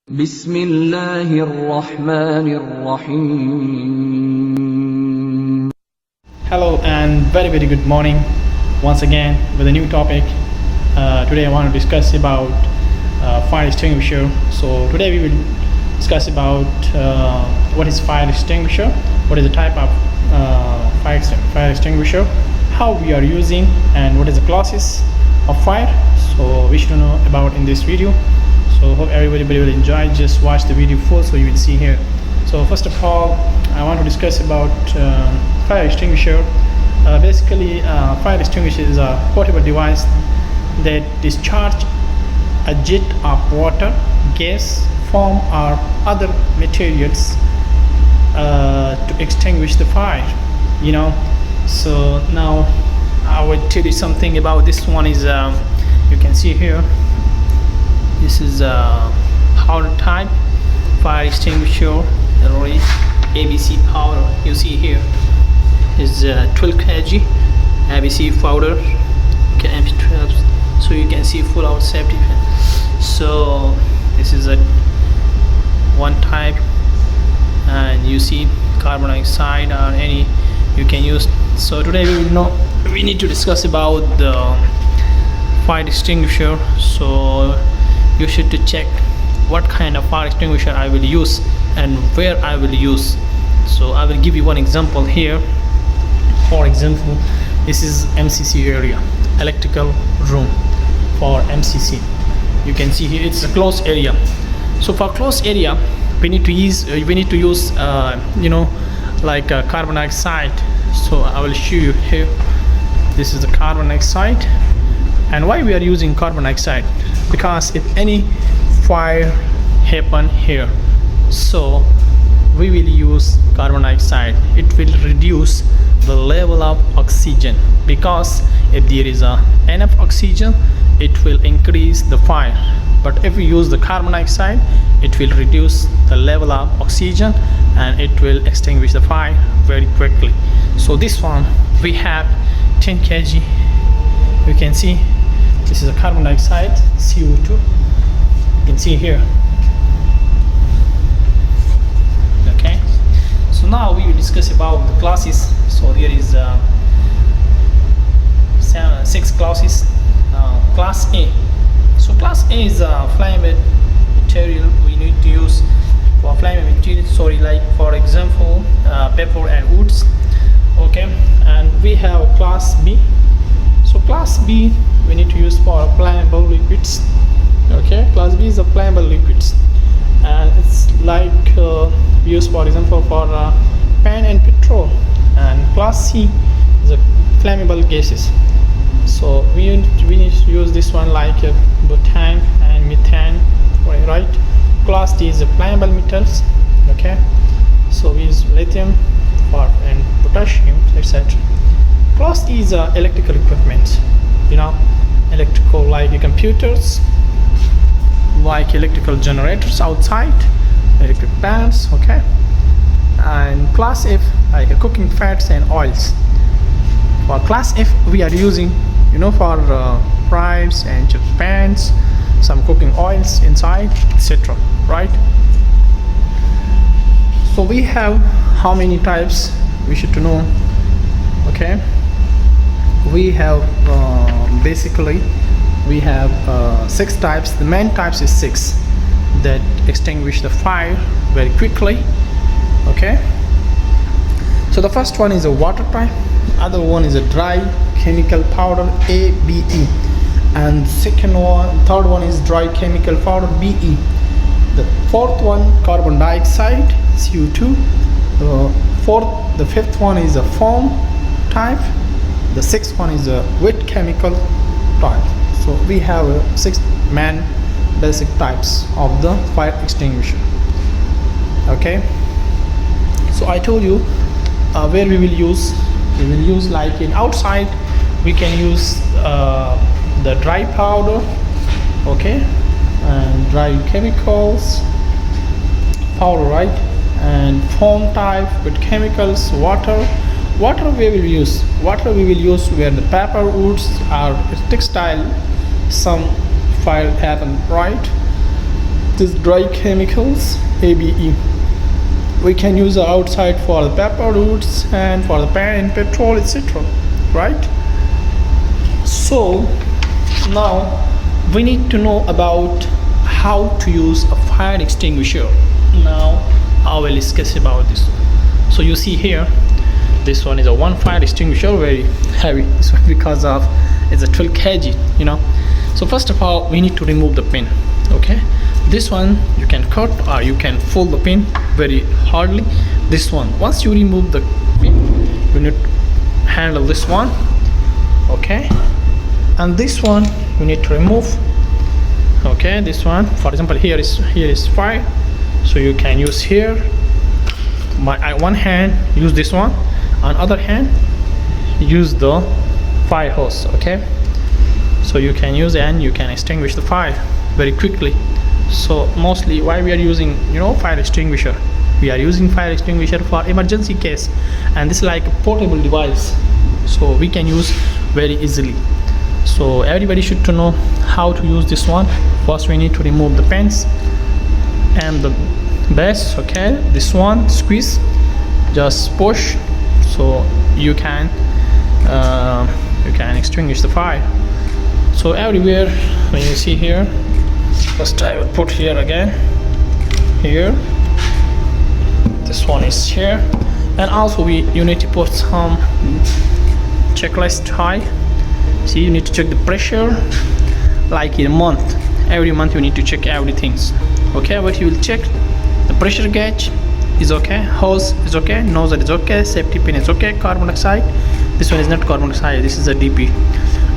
بسم الله الرحمن الرحيم. Hello and very good morning once again with a new topic. Today I want to discuss about fire extinguisher. So today we will discuss about what is fire extinguisher, what is the type of fire extinguisher, how we are using, and what is the classes of fire. So we should know about in this video. So hope everybody will enjoy. Just watch the video full so you will see here. So first of all, I want to discuss about fire extinguisher. Basically, fire extinguisher is a portable device that discharge a jet of water, gas, foam, or other materials to extinguish the fire. So now I will tell you something about this one. Is you can see here. This is a powder type fire extinguisher, ABC powder. You see here is 12 kg ABC powder. Okay, MP12. So you can see full out safety. So this is a one type, and you see carbon dioxide or any you can use. So today we need to discuss about the fire extinguisher. So you should to check what kind of fire extinguisher I will use and where I will use. So I will give you one example here. For example, this is MCC area, electrical room for MCC. You can see here it's a closed area. So for closed area, we need to use like carbon dioxide. So I will show you here. This is the carbon dioxide. And why we are using carbon dioxide? Because if any fire happen here, so we will use carbon dioxide. It will reduce the level of oxygen, because if there is enough oxygen, it will increase the fire. But if we use the carbon dioxide, it will reduce the level of oxygen and it will extinguish the fire very quickly. So this one we have 10 kg. You can see this is a carbon dioxide, CO2. You can see here. Okay. So now we will discuss about the classes. So there is 6 classes. Class A. So class A is a flammable material we need to use for flammable material. Sorry, like for example, paper and woods. Okay. And we have class B. So class B we need to use for flammable liquids. Okay, class B is a flammable liquids, and it's like used for example for pan and petrol. And class C is a flammable gases. So we need to use this one like butane and methane, right? Class D is a flammable metals. Okay, so we use lithium and potassium, etc. Class E is electrical equipment, electrical like computers, like electrical generators outside, electric pans. Okay, and class F like cooking fats and oils. For class F we are using for fries and chip pans, some cooking oils inside, etc. Right? So we have how many types we should to know. Okay, we have basically we have 6 types. The main types is 6 that extinguish the fire very quickly. Okay, so the first one is a water type, other one is a dry chemical powder ABE, and third one is dry chemical powder BE. The fourth one carbon dioxide CO2. The fifth one is a foam type. The sixth one is a wet chemical type. So we have 6 main basic types of the fire extinguisher. Okay, so I told you where we will use. We will use like in outside we can use the dry powder, okay, and dry chemicals powder, right, and foam type with chemicals. Water we will use where the paper, woods or textile some fire happen, right? these dry chemicals, ABE. We can use the outside for the pepper roots and for the pan, petrol, etc. Right? So now we need to know about how to use a fire extinguisher. Now I will discuss about this. So you see here, this one is a one fire extinguisher, very heavy. This one because of it's a 12 kg, you know. So first of all, we need to remove the pin. Okay, this one you can cut or you can fold the pin very hardly. This one, once you remove the pin, you need to handle this one. Okay, and this one you need to remove. Okay, this one, for example, here is fire, so you can use here. One hand use this one, on other hand use the fire hose. Okay, so you can use it and you can extinguish the fire very quickly. So mostly why we are using, you know, fire extinguisher, we are using fire extinguisher for emergency case, and this is like a portable device, so we can use very easily. So everybody should to know how to use this one. First we need to remove the pins and the base. Okay, this one squeeze, just push, so you can extinguish the fire. So everywhere, when you see here, first I will put here again, here, this one is here, and also you need to put some checklist high. See, you need to check the pressure like in a month. Every month you need to check everything. Okay, but you will check the pressure gauge is okay, hose is okay, nozzle is okay, safety pin is okay, carbon dioxide, this one is not carbon dioxide, this is a DP,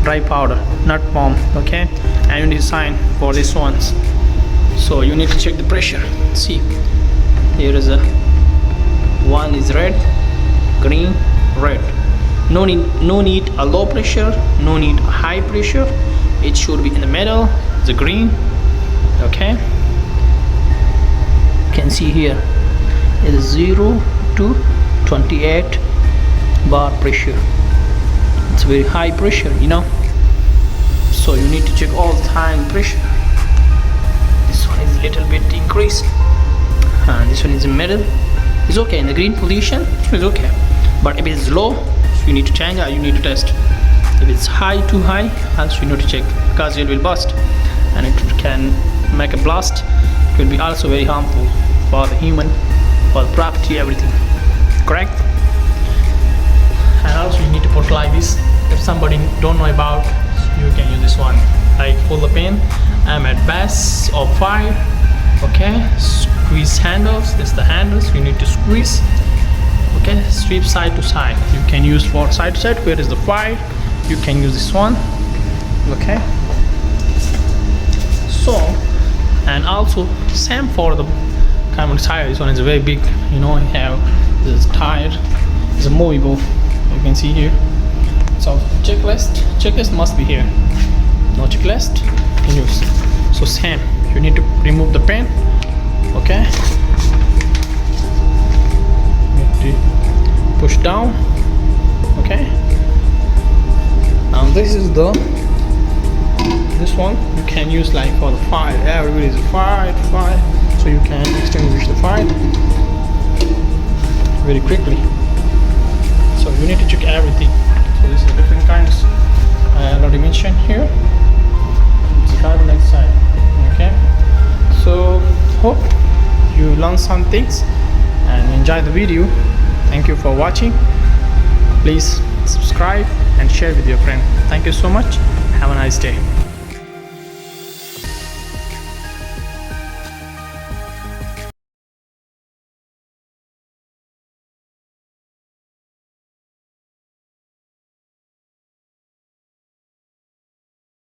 dry powder, not bomb. Okay, and you need to sign for these ones. So you need to check the pressure. See, here is a one is red, green, red. No need a low pressure, no need a high pressure. It should be in the middle, the green. Okay, you can see here it is 0 to 28 bar pressure. It's very high pressure, you know, so you need to check all the time pressure. This one is a little bit increased, and this one is in the middle. It's okay in the green position, it's okay, but if it is low, so you need to change or you need to test. If it's high, too high, also you need to check, because it will burst and it can make a blast. It will be also very harmful for the human, for the property, everything. Correct? And also you need to put like this. If somebody don't know about, you can use this one. Like pull the pin, I'm at base of fire. Okay, squeeze handles. This is the handles. You need to squeeze. Okay, sweep side to side. You can use for side to side. Where is the fire? You can use this one. Okay. So, and also same for the carbon tire. This one is very big. You know, you have this tire. It's a movable. You can see here. So checklist must be here. No checklist, can use. So same. You need to remove the pin. Okay. Push down. Okay, and this is this one you can use like for the fire. Everybody is fire, so you can extinguish the fire very quickly. So you need to check everything. So this is different kinds I already mentioned here. It's carbon dioxide. Okay, so hope you learn some things and enjoy the video. Thank you for watching. Please subscribe and share with your friend. Thank you so much. Have a nice day.